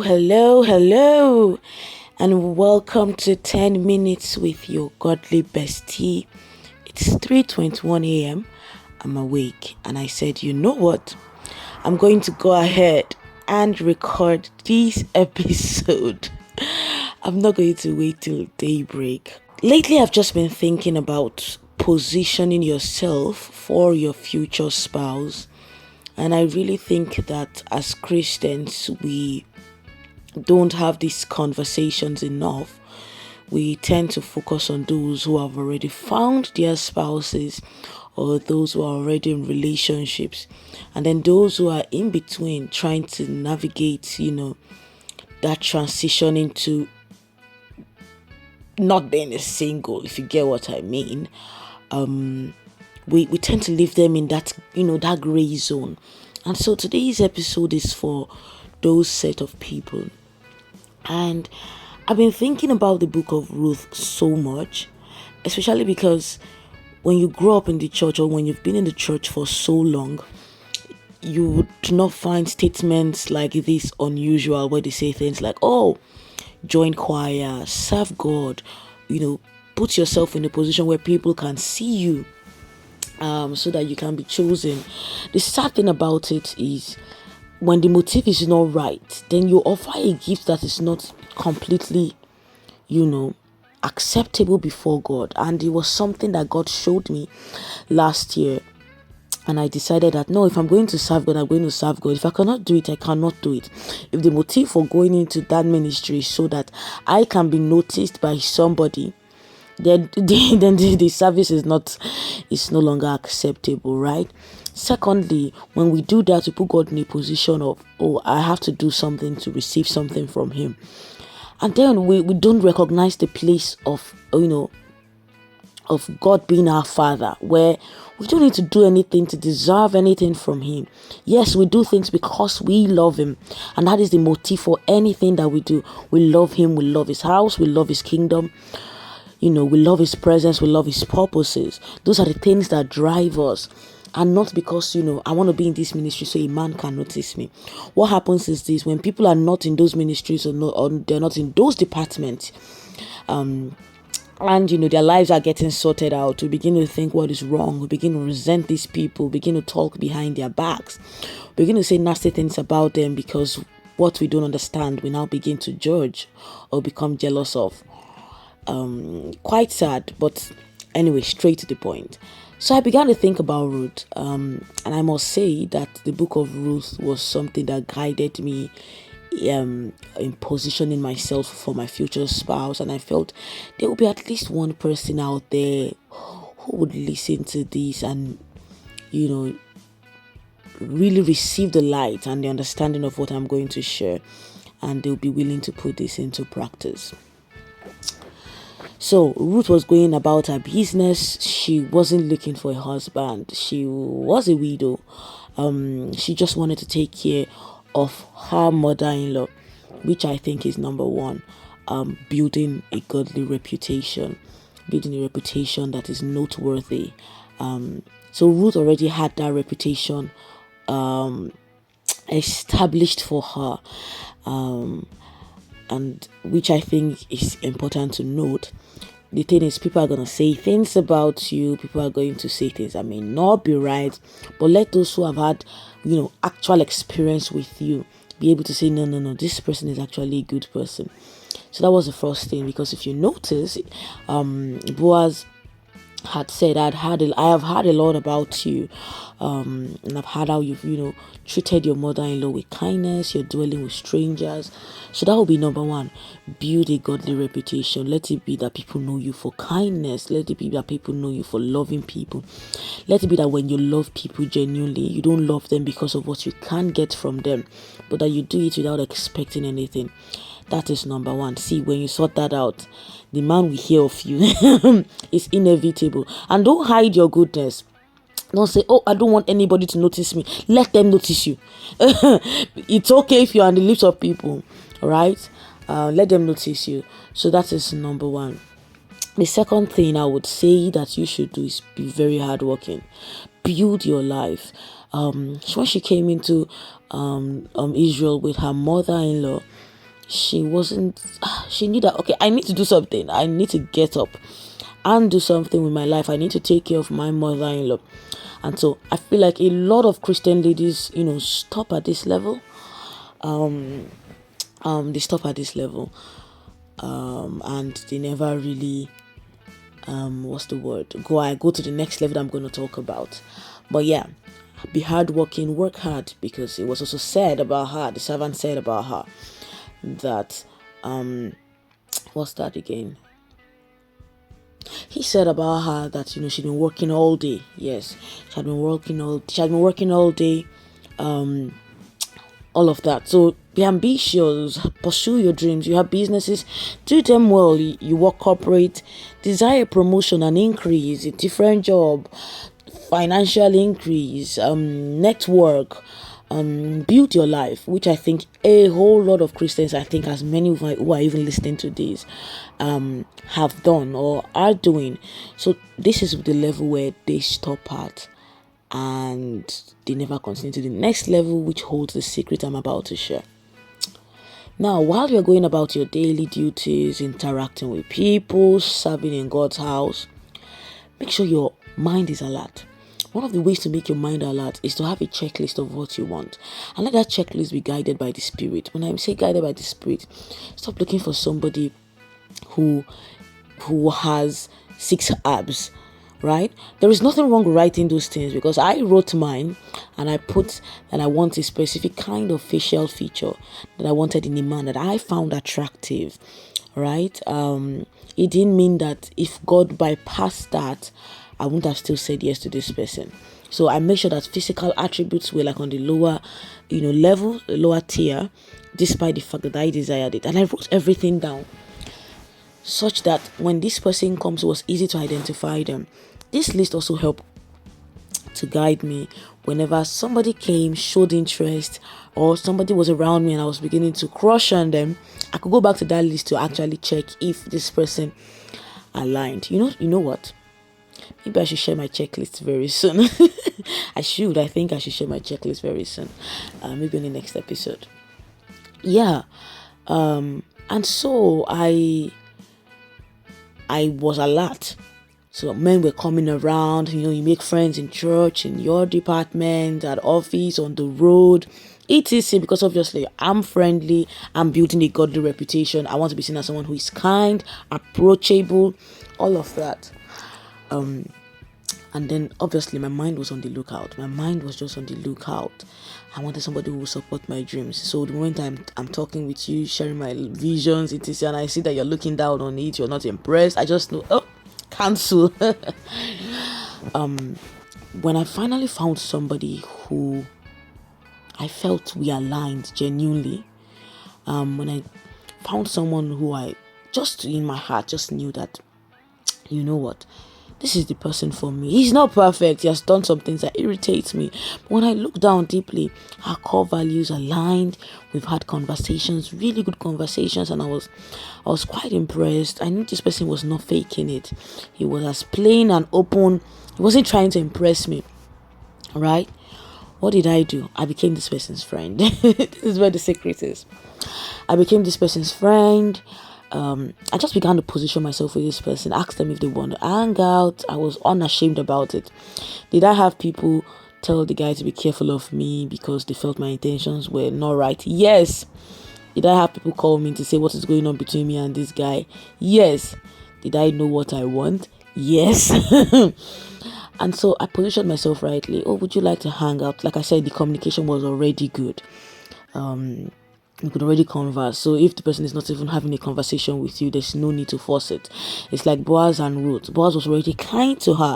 Hello, and welcome to 10 minutes with your godly bestie. It's 3:21 a.m. I'm awake, and I said, you know what? I'm going to go ahead and record this episode. I'm not going to wait till daybreak. Lately, I've just been thinking about positioning yourself for your future spouse. And I really think that as Christians, we don't have these conversations enough. We tend to focus on those who have already found their spouses or those who are already in relationships. And then those who are in between trying to navigate, that transition into not being a single, if you get what I mean. We tend to leave them in that gray zone. And so today's episode is for those set of people. And I've been thinking about the book of Ruth so much, especially because when you grow up in the church or when you've been in the church for so long, you would not find statements like this unusual where they say things like, oh, join choir, serve God, put yourself in a position where people can see you. So that you can be chosen. The sad thing about it is when the motive is not right, then you offer a gift that is not completely, acceptable before God. And it was something that God showed me last year. And I decided that, no, if I'm going to serve God, I'm going to serve God. If I cannot do it, I cannot do it. If the motive for going into that ministry is so that I can be noticed by somebody, then the service is no longer acceptable, right? Secondly, when we do that, we put God in a position of, oh, I have to do something to receive something from him. And then we don't recognize the place of God being our Father, where we don't need to do anything to deserve anything from him. Yes, we do things because we love him, and that is the motive for anything that we do. We love him, we love his house, we love his kingdom. We love his presence, we love his purposes. Those are the things that drive us. And not because, I want to be in this ministry so a man can notice me. What happens is this: when people are not in those ministries or they're not in those departments, and their lives are getting sorted out, we begin to think what is wrong. We begin to resent these people, begin to talk behind their backs, we begin to say nasty things about them because what we don't understand, we now begin to judge or become jealous of. Quite sad, but anyway, straight to the point. So I began to think about Ruth, and I must say that the book of Ruth was something that guided me in positioning myself for my future spouse. And I felt there would be at least one person out there who would listen to this and really receive the light and the understanding of what I'm going to share, and they'll be willing to put this into practice. So Ruth was going about her business. She wasn't looking for a husband. She was a widow. She just wanted to take care of her mother-in-law, which I think is number one. Building a godly reputation, building a reputation that is noteworthy. So Ruth already had that reputation established for her, and which I think is important to note. The thing is, people are going to say things about you. People are going to say things that may not be right. But let those who have had, actual experience with you be able to say, no, this person is actually a good person. So that was the first thing. Because if you notice, Boaz had said, I have heard a lot about you, and I've heard how you've treated your mother-in-law with kindness. You're dwelling with strangers. So that will be number one. Build a godly reputation. Let it be that people know you for kindness. Let it be that people know you for loving people. Let it be that when you love people genuinely, you don't love them because of what you can get from them, but that you do it without expecting anything. That is number one. See, when you sort that out, the man will hear of you. It's inevitable. And don't hide your goodness. Don't say, oh, I don't want anybody to notice me. Let them notice you. It's okay if you're on the lips of people. All right? Let them notice you. So that is number one. The second thing I would say that you should do is be very hardworking. Build your life. So when she came into Israel with her mother-in-law, she wasn't, she knew that, okay, I need to do something. I need to get up and do something with my life. I need to take care of my mother-in-law. And so I feel like a lot of Christian ladies, stop at this level. They stop at this level. And they never really, what's the word? Go to the next level that I'm going to talk about. But yeah, be hardworking, work hard, because it was also said about her, the servant said about her, that, what's that again? He said about her that she'd been working all day. Yes, she had been working all day, all of that. So be ambitious, pursue your dreams. You have businesses, do them well. You work corporate, desire promotion and increase, a different job, financial increase, network, build your life, which I think a whole lot of Christians, I think as many who are even listening to this, have done or are doing. So this is the level where they stop at, and they never continue to the next level, which holds the secret I'm about to share. Now, while you're going about your daily duties, interacting with people, serving in God's house, make sure your mind is alert. One of the ways to make your mind alert is to have a checklist of what you want. And let that checklist be guided by the Spirit. When I say guided by the Spirit, stop looking for somebody who has 6 abs, right? There is nothing wrong with writing those things, because I wrote mine and I put that I want a specific kind of facial feature that I wanted in a man that I found attractive, right? It didn't mean that if God bypassed that, I wouldn't have still said yes to this person. So I make sure that physical attributes were like on the lower, level, lower tier, despite the fact that I desired it. And I wrote everything down, such that when this person comes, it was easy to identify them. This list also helped to guide me whenever somebody came, showed interest, or somebody was around me and I was beginning to crush on them. I could go back to that list to actually check if this person aligned. You know what? Maybe I should share my checklist very soon. I think I should share my checklist very soon. Maybe in the next episode. Yeah. And so I was alert. So men were coming around. You make friends in church, in your department, at office, on the road, etc. Because obviously I'm friendly. I'm building a godly reputation. I want to be seen as someone who is kind, approachable, all of that. And then obviously my mind was on the lookout. My mind was just on the lookout. I wanted somebody who will support my dreams. So the moment I'm talking with you, sharing my visions, etc., and I see that you're looking down on it, you're not impressed, I just know, cancel. When I finally found somebody who I felt we aligned genuinely, when I found someone who I just in my heart just knew that, you know what, this is the person for me. He's not perfect. He has done some things that irritate me. But when I look down deeply, our core values aligned. We've had conversations, really good conversations, and I was quite impressed. I knew this person was not faking it. He was as plain and open. He wasn't trying to impress me. Right? What did I do? I became this person's friend. This is where the secret is. I became this person's friend. I just began to position myself with this person, ask them if they want to hang out. I was unashamed about it. Did I have people tell the guy to be careful of me because they felt my intentions were not right? Yes. Did I have people call me to say what is going on between me and this guy? Yes. Did I know what I want? Yes. And so I positioned myself rightly. Oh, would you like to hang out? Like I said, the communication was already good. You could already converse. So if the person is not even having a conversation with you, there's no need to force it. It's like Boaz and Ruth. Boaz was already kind to her.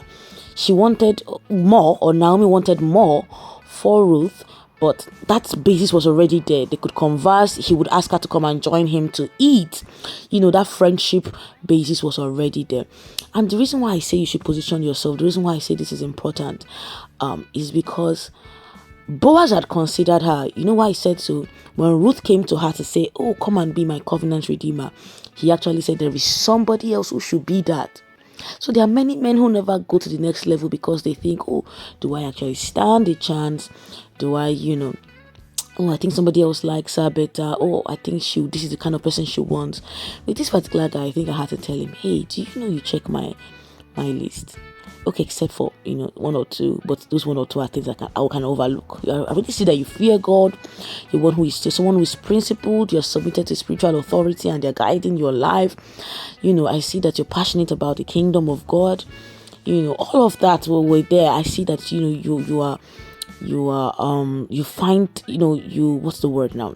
She wanted more, or Naomi wanted more for Ruth, but that basis was already there. They could converse. He would ask her to come and join him to eat. That friendship basis was already there. And the reason why I say you should position yourself, the reason why I say this is important, is because Boaz had considered her. You know why he said so? When Ruth came to her to say, oh, come and be my covenant redeemer, he actually said there is somebody else who should be that. So there are many men who never go to the next level because they think, oh, do I actually stand a chance? Do I, oh, I think somebody else likes her better. Oh, I think this is the kind of person she wants. With this particular guy, I think I had to tell him, hey, do you know you check my list? Okay, except for one or two, but those one or two are things I can overlook. I really see that you fear God. You're one who is someone who is principled. You're submitted to spiritual authority, and they're guiding your life. I see that you're passionate about the kingdom of God. All of that were there. I see that you find what's the word now,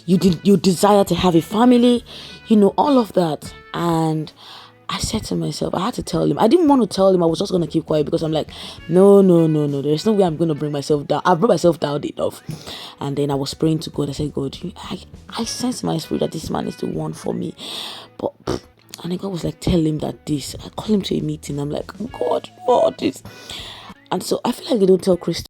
you desire to have a family, all of that. And I said to myself, I had to tell him. I didn't want to tell him. I was just going to keep quiet because I'm like, no. There's no way I'm going to bring myself down. I've brought myself down enough. And then I was praying to God. I said, God, I sense in my spirit that this man is the one for me. But, and then God was like, tell him that this. I call him to a meeting. I'm like, God, this. And so I feel like they don't tell Christians